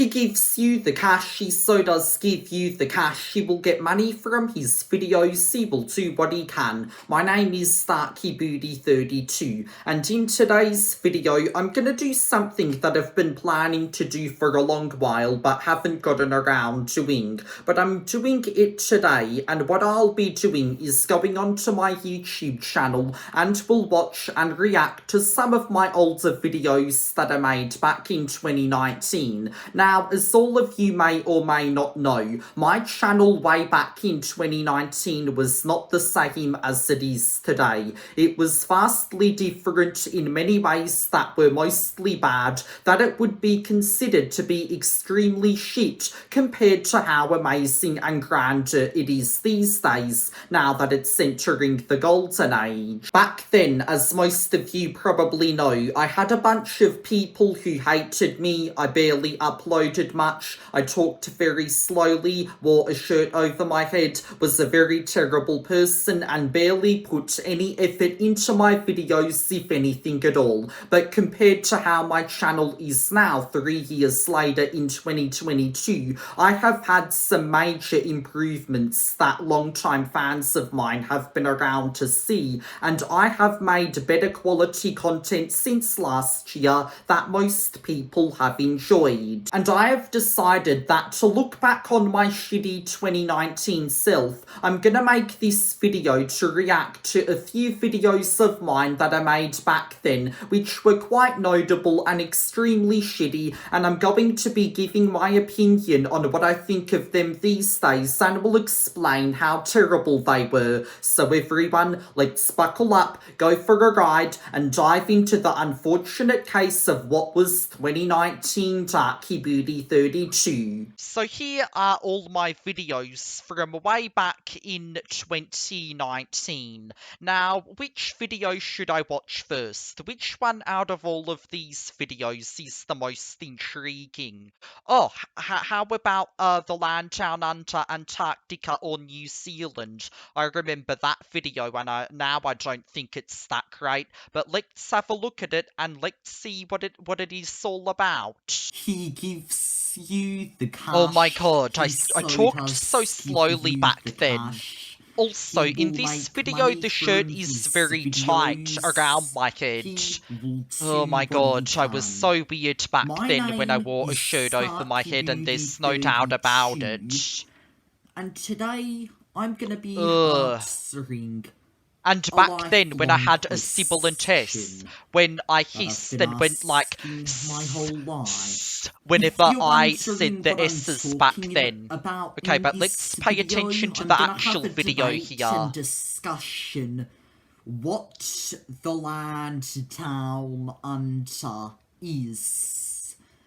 He gives you the cash, he so does give you the cash. He will get money from his videos, he will do what he can. My name is StarkyBooty32, and in today's video, I'm gonna do something that I've been planning to do for a long while, but haven't gotten around doing. But I'm doing it today, and what I'll be doing is going onto my YouTube channel, and will watch and react to some of my older videos that I made back in 2019. Now, as all of you may or may not know, my channel way back in 2019 was not the same as it is today. It was vastly different in many ways that were mostly bad, that it would be considered to be extremely shit compared to how amazing and grandeur it is these days, now that it's entering the golden age. Back then, as most of you probably know, I had a bunch of people who hated me. I barely uploaded much, I talked very slowly, wore a shirt over my head, was a very terrible person, and barely put any effort into my videos, if anything at all. But compared to how my channel is now 3 years later in 2022, I have had some major improvements that long-time fans of mine have been around to see, and I have made better quality content since last year that most people have enjoyed. And I have decided that to look back on my shitty 2019 self, I'm gonna make this video to react to a few videos of mine that I made back then, which were quite notable and extremely shitty, and I'm going to be giving my opinion on what I think of them these days, and will explain how terrible they were. So everyone, let's buckle up, go for a ride, and dive into the unfortunate case of what was 2019 StarkyBooty32. So here are all my videos from way back in 2019. Now, which video should I watch first? Which one out of all of these videos is the most intriguing? Oh, how about the land down under Antarctica or New Zealand? I remember that video, and now I don't think it's that great, but let's have a look at it and let's see what it is all about. He gives you the cash. Oh my god, I talked so slowly back then. Also, in this video, the shirt is very tight around my head. Oh my god, I was so weird back then when I wore a shirt over my head, and there's no doubt about it. And today, I'm gonna be answering. And back then, when I had a sibilant S, when I hissed and went like whenever I said the S's back then. Okay, but let's pay attention to the actual video here. Discussion what the land down under is.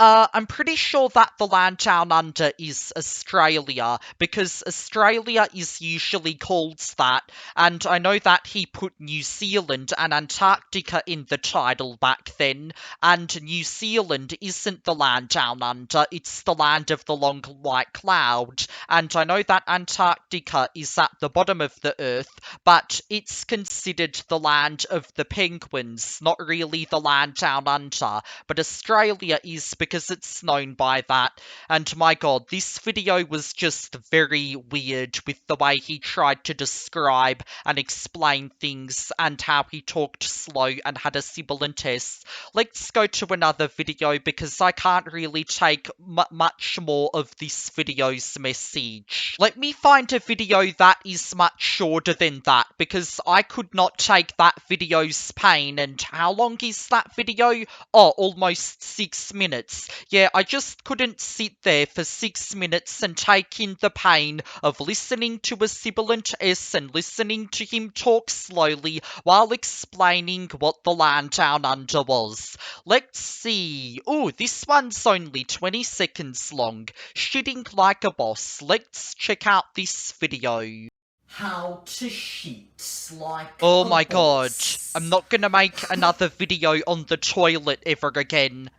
I'm pretty sure that the land down under is Australia, because Australia is usually called that, and I know that he put New Zealand and Antarctica in the title back then, and New Zealand isn't the land down under, it's the land of the long white cloud, and I know that Antarctica is at the bottom of the earth, but it's considered the land of the penguins, not really the land down under, but Australia is because it's known by that. And my god, this video was just very weird with the way he tried to describe and explain things, and how he talked slow and had a sibilant S. Let's go to another video, because I can't really take much more of this video's message. Let me find a video that is much shorter than that, because I could not take that video's pain. And how long is that video? Oh, almost 6 minutes. Yeah, I just couldn't sit there for 6 minutes and take in the pain of listening to a sibilant S and listening to him talk slowly while explaining what the land down under was. Let's see. Ooh, this one's only 20 seconds long. Shitting like a boss. Let's check out this video. How to shit like oh my god, I'm not gonna make another video on the toilet ever again.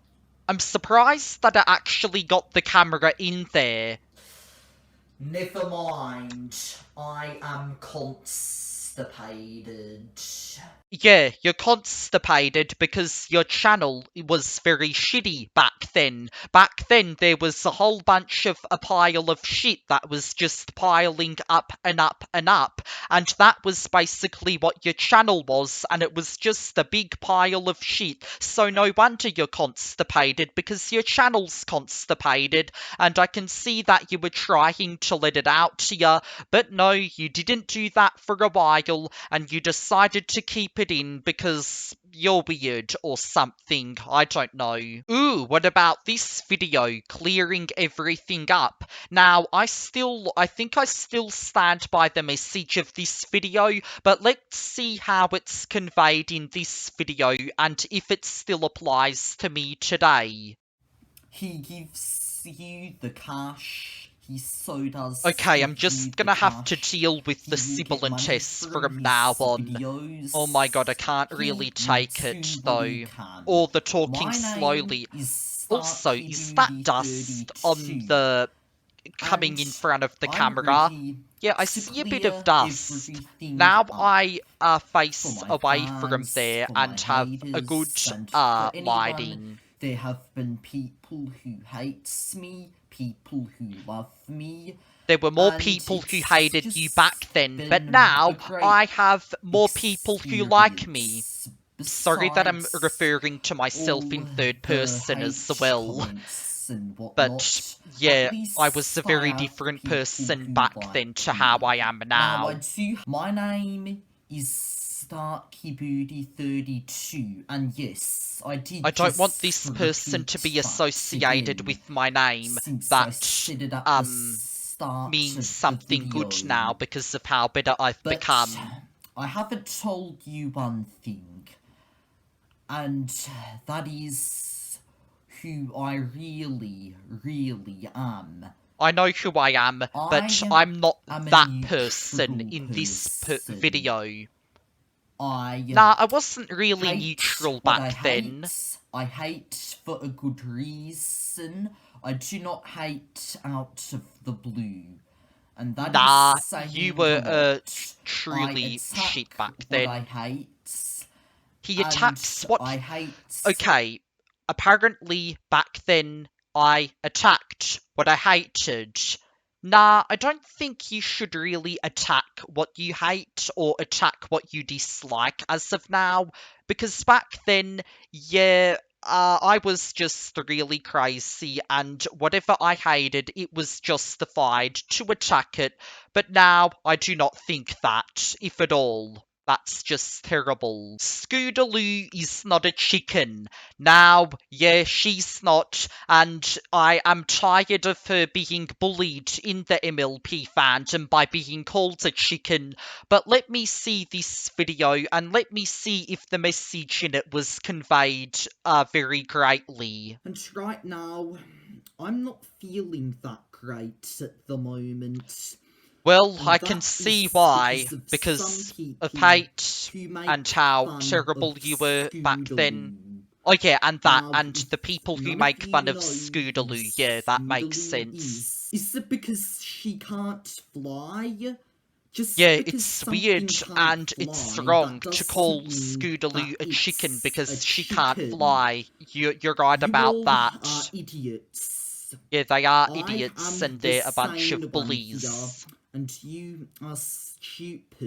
I'm surprised that I actually got the camera in there. Never mind, I am constipated. Yeah, you're constipated because your channel was very shitty back then. Back then, there was a whole bunch of a pile of shit that was just piling up and up and up, and that was basically what your channel was, and it was just a big pile of shit. So no wonder you're constipated, because your channel's constipated, and I can see that you were trying to let it out to you, but no, you didn't do that for a while, and you decided to keep it in because you're weird or something. I don't know. Ooh, what about this video? Clearing everything up. Now, I think I still stand by the message of this video, but let's see how it's conveyed in this video and if it still applies to me today. He gives you the cash. He so does. Okay, I'm give you just the gonna have to cash. deal with He the will get money sibilantess from from his now on. videos. Oh my god, I can't really He take will it, do what though. he can. Or the talking My slowly. name is Also, is that dust on the coming in and front of the I'm camera? ready Yeah, I to see a bit of clear dust. everything Now up. I For face my away from fans, there for my and have a good haters, and for anyone, lighting. there have been people who hates me, people who love me. There were more And people who it's hated you back just then, but been a now great I have more people who like me. experience. Sorry that I'm Besides referring to myself all in third the person as hate well. comments and But whatnot, yeah, at I was a least I very have different people person who back then like to how me. I am Now now. my name is Starkybooty32, and yes, I did I don't want just this person repeat to be that associated again, with my name. since I That said it at the start means of the something good video. now because of how bitter I've But become. I haven't told you one thing, and that is who I really, really am. I know who I am, but I I'm not am a that person neutral in this person. video. I Nah, I wasn't really hate neutral what I back then. hate. I hate for a good reason. I do not hate out of the blue. And that is Nah, saying you a were lot. I truly shit attack back what I then. hate. He And attacks what I hate. Okay, apparently back then I attacked what I hated. Nah, I don't think you should really attack what you hate or attack what you dislike as of now, because back then, yeah, I was just really crazy, and whatever I hated, it was justified to attack it, but now I do not think that, if at all. That's just terrible. Scootaloo is not a chicken. Now, yeah, she's not, and I am tired of her being bullied in the MLP fandom by being called a chicken. But let me see this video and let me see if the message in it was conveyed very greatly. And right now, I'm not feeling that great at the moment. Well, And I can that see is why, some because of people hate who and make how fun of terrible you were back then. Scootaloo. Oh yeah, and that, Now, and if the people who none of make you fun of know who Scootaloo, yeah, that makes Scootaloo sense. is it because she can't fly? Just Yeah, because it's weird something can't and it's fly, wrong that to call doesn't mean that Scootaloo a chicken it's a because she can't chicken. fly. You're right You about all are that. idiots. Yeah, they are I idiots am and the they're a bunch sane of one here, bullies. and you are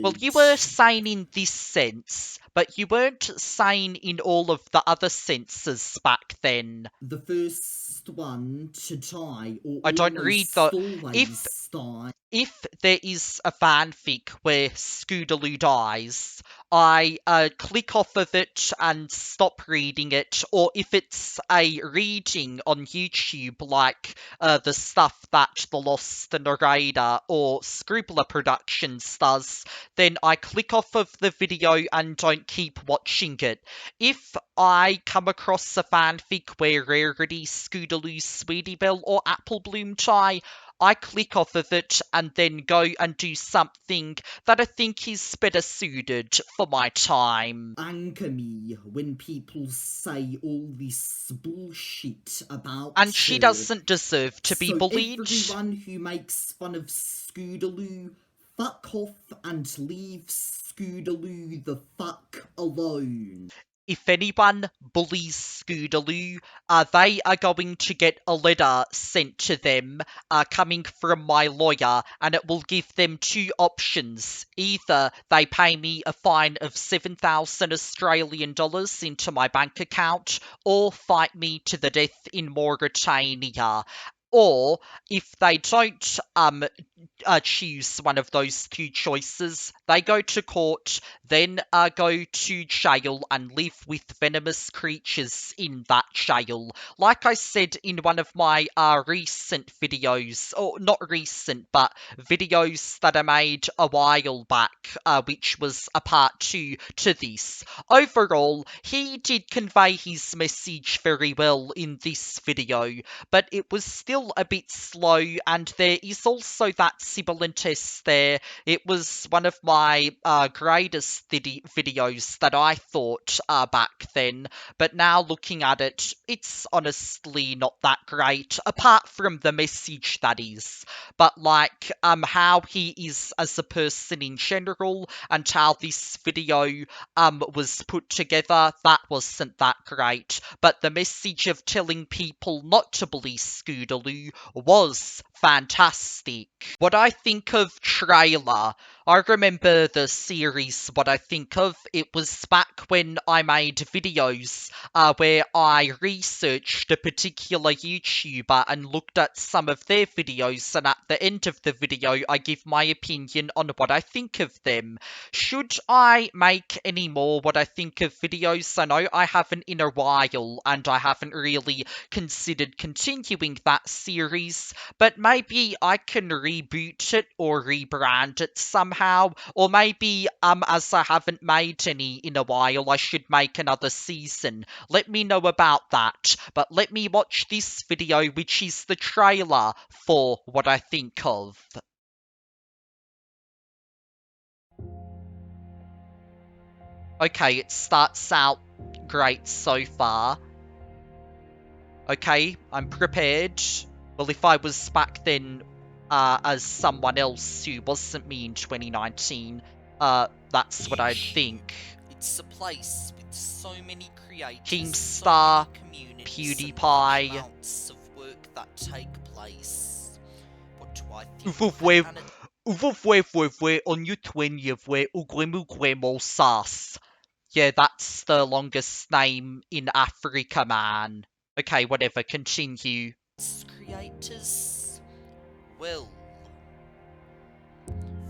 Well, stupid. you were sane in this sense, but you weren't sane in all of the other senses back then. The first one to die, or I don't read almost the... If always die. if there is a fanfic where Scootaloo dies, I click off of it and stop reading it, or if it's a reading on YouTube, like the stuff that The Lost Narrator or Scribbler Productions does, then I click off of the video and don't keep watching it. If I come across a fanfic where Rarity, Scootaloo, Sweetie Belle, or Apple Bloom die, I click off of it and then go and do something that I think is better suited for my time. Anger me when people say all this bullshit And about she her. doesn't deserve to be So bullied. everyone who makes fun of Scootaloo, fuck off and leave Scootaloo the fuck alone. If anyone bullies Scootaloo, they are going to get a letter sent to them coming from my lawyer, and it will give them two options. Either they pay me a fine of 7,000 Australian dollars into my bank account, or fight me to the death in Mauritania. Or, if they don't choose one of those two choices, they go to court, then go to jail and live with venomous creatures in that jail. Like I said in one of my recent videos, or not recent, but videos that I made a while back, which was a part 2 to this. Overall, he did convey his message very well in this video, but it was still a bit slow, and there is also that sibilant test there. It was one of my greatest videos that I thought back then, but now looking at it, it's honestly not that great, apart from the message, that is. But like how he is as a person in general, and how this video was put together, that wasn't that great. But the message of telling people not to bully Scootaloo was fantastic. What I think of trailer, I remember the series. What I think of, it was back when I made videos where I researched a particular YouTuber and looked at some of their videos, and at the end of the video I give my opinion on what I think of them. Should I make any more what I think of videos? I know I haven't in a while, and I haven't really considered continuing that series, but maybe I can reboot it or rebrand it somehow, or maybe as I haven't made any in a while, I should make another season. Let me know about that, but let me watch this video, which is the trailer for what I think of. Okay, it starts out great so far. Okay, I'm prepared. Well, if I was back then as someone else who wasn't me in 2019, that's what I'd think. It's a place with so many creators, Keemstar, so many communities, PewDiePie. and large amounts of work that take place. What do I think? Yeah, that's the longest name in Africa, man. Okay, whatever, continue. Creators? Well,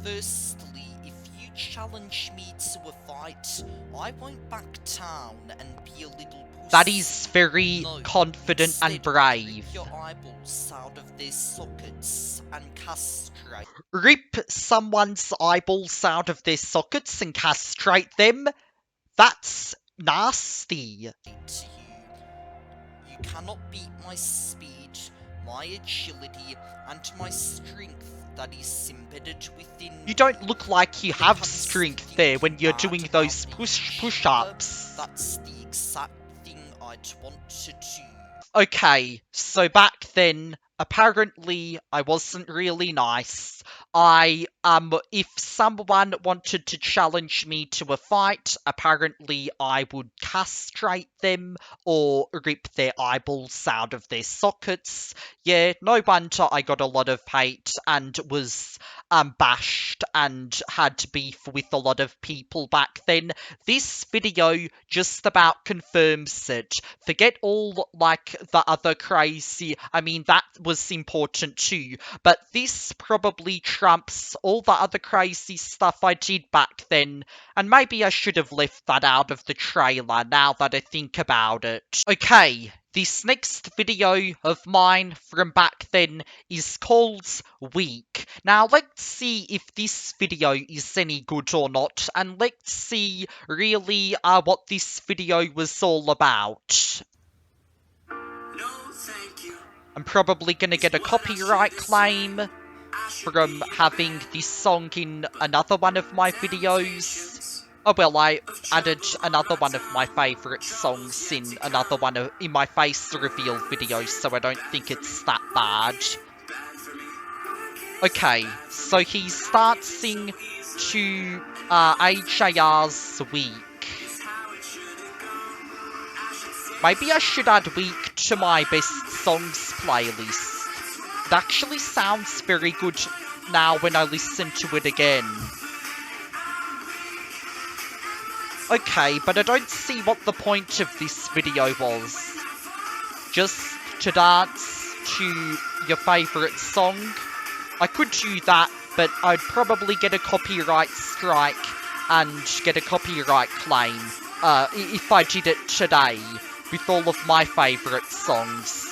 firstly, if you challenge me to a fight, I won't back down and be a little pussy. That is very confident and Instead, brave. rip your eyeballs out of their sockets and castrate. Rip someone's eyeballs out of their sockets and castrate them? That's nasty. To you cannot beat my speed, my agility, and my strength that is embedded within You don't look like you have strength there when you're doing those push-ups. That's the exact thing I'd want to do. Okay, so back then, apparently I wasn't really nice. If someone wanted to challenge me to a fight, apparently I would castrate them or rip their eyeballs out of their sockets. Yeah, no wonder I got a lot of hate and was bashed and had beef with a lot of people back then. This video just about confirms it. Forget all, like, the other crazy, I mean, that was important too, but this probably trumps all the other crazy stuff I did back then, and maybe I should have left that out of the trailer now that I think about it. Okay, this next video of mine from back then is called Weak. Now let's see if this video is any good or not, and let's see really what this video was all about. No, thank you. I'm probably gonna get a copyright claim from having this song in another one of my videos. Oh well, I added another one of my favourite songs in another one in my face reveal video, so I don't think it's that bad. Bad for me. Okay, so he starts to HAR's week. Maybe I should add week to my best songs playlist. It actually sounds very good now when I listen to it again. Okay, but I don't see what the point of this video was. Just to dance to your favourite song? I could do that, but I'd probably get a copyright strike and get a copyright claim if I did it today with all of my favourite songs.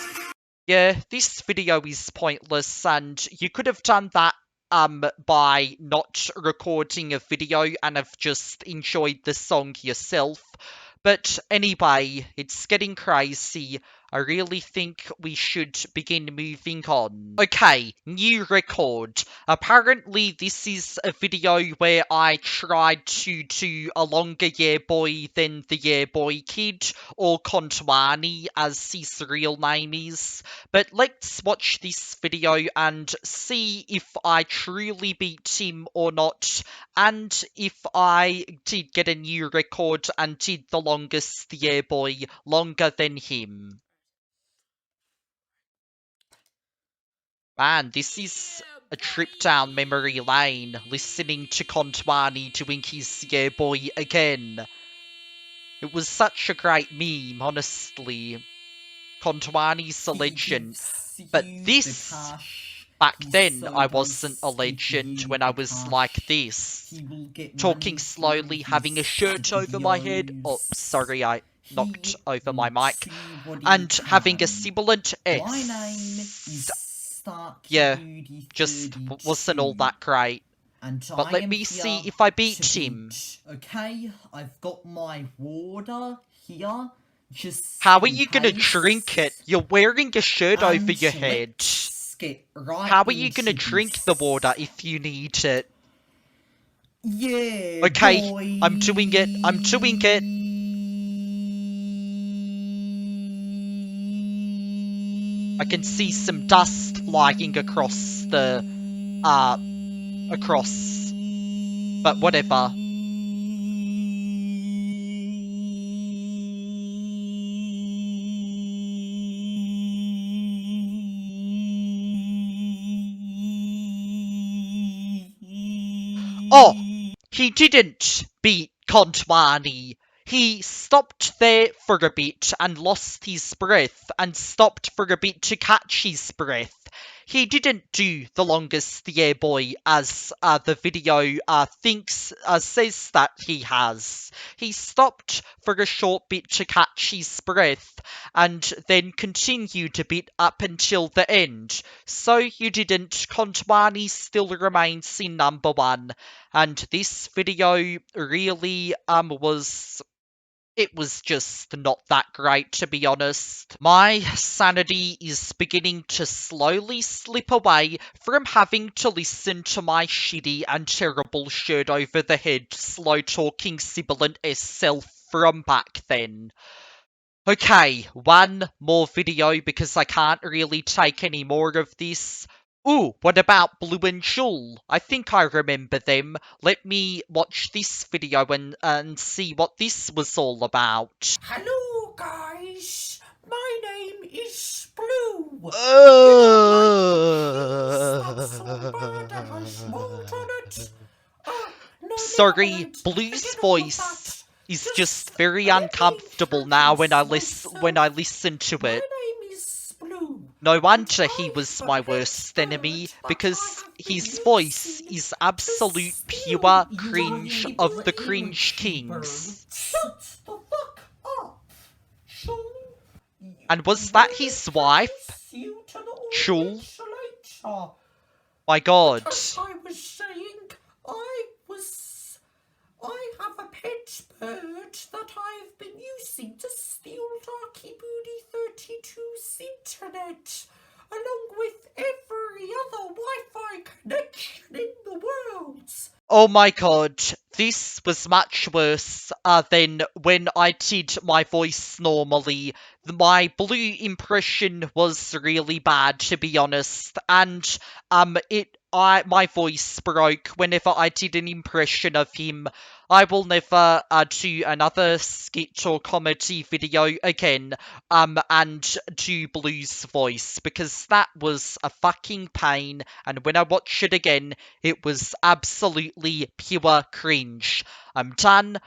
Yeah, this video is pointless, and you could have done that by not recording a video and have just enjoyed the song yourself. But anyway, it's getting crazy. I really think we should begin moving on. Okay, new record. Apparently this is a video where I tried to do a longer Yeah Boy than the Yeah Boy Kid, or Kontwani as his real name is. But let's watch this video and see if I truly beat him or not, and if I did get a new record and did the longest Yeah Boy longer than him. Man, this is a trip down memory lane, listening to Kontwani doing his Yeah Boy again. It was such a great meme, honestly. Kontwani's a legend. But this, back then, I wasn't a legend when I was like this. Talking slowly, having a shirt over my head. Oh, sorry, I knocked over my mic. And having a sibilant S. Yeah, just wasn't all that great. But let me see if I beat him. Okay, I've got my water here. How are you gonna drink it? You're wearing a shirt over your head. How are you gonna drink the water if you need it? Yeah, okay, boy. I'm doing it. I'm doing it. I can see some dust flying across the, across. But whatever. Oh! He didn't beat Kontwani. He stopped there for a bit and lost his breath and stopped for a bit to catch his breath. He didn't do the longest Yeah Boy as the video says that he has. He stopped for a short bit to catch his breath and then continued a bit up until the end. So you didn't. Kontwani still remains in number one. And this video really it was just not that great, to be honest. My sanity is beginning to slowly slip away from having to listen to my shitty and terrible shirt over the head slow talking sibilant self from back then. Okay, one more video because I can't really take any more of this. Ooh, what about Blue and Jewel? I think I remember them. Let me watch this video and see what this was all about. Hello, guys. My name is Blue. Sorry, Blue's voice is just very uncomfortable now when I listen to it. My name is Blue. No wonder he was my worst enemy, because his voice is absolute pure cringe of the cringe kings. Shut the fuck up. And was that his wife? Chul? My god. As I was saying, I have a pet bird that I've been using to steal Darky Booty 32's internet, along with every other Wi-Fi connection in the world. Oh my god, this was much worse than when I did my voice normally. My Blue impression was really bad, to be honest, and it my voice broke whenever I did an impression of him. I will never do another skit or comedy video again and do Blue's voice, because that was a fucking pain, and when I watch it again, it was absolutely pure cringe. I'm done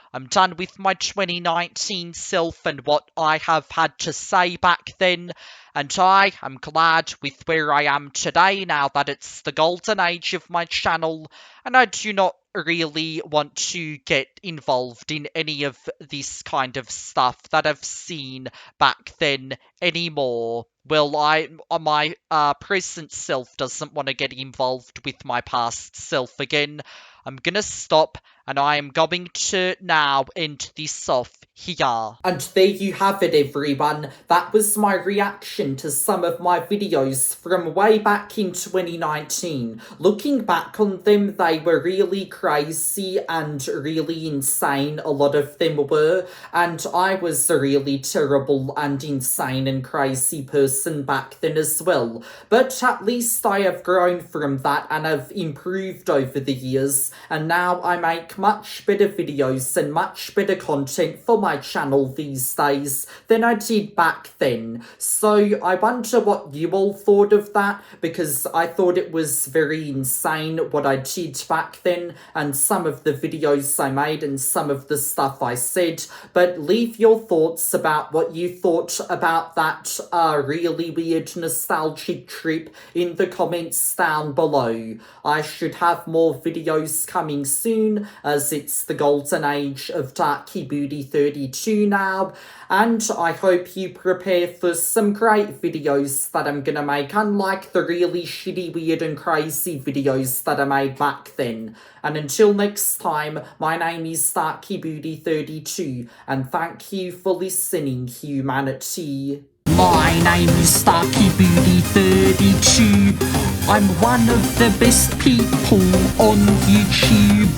with my 2019 self and what I have had to say back then, and I am glad with where I am today now that it's the golden age of my channel, and I do not really want to get involved in any of this kind of stuff that I've seen back then anymore. Well, my present self doesn't want to get involved with my past self again. I'm gonna stop, and I am going to now end this off here. And there you have it, everyone. That was my reaction to some of my videos from way back in 2019. Looking back on them, they were really crazy and really insane, a lot of them were, and I was a really terrible and insane and crazy person back then as well. But at least I have grown from that and have improved over the years, and now I make much better videos and much better content for my channel these days than I did back then. So I wonder what you all thought of that, because I thought it was very insane what I did back then and some of the videos I made and some of the stuff I said. But leave your thoughts about what you thought about that really weird nostalgic trip in the comments down below. I should have more videos coming soon, as it's the golden age of Darky Booty 32 now, and I hope you prepare for some great videos that I'm gonna make, unlike the really shitty, weird and crazy videos that I made back then. And until next time, my name is Darky Booty 32, and thank you for listening, humanity. My name is Darky Booty 32. I'm one of the best people on YouTube.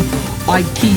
I keep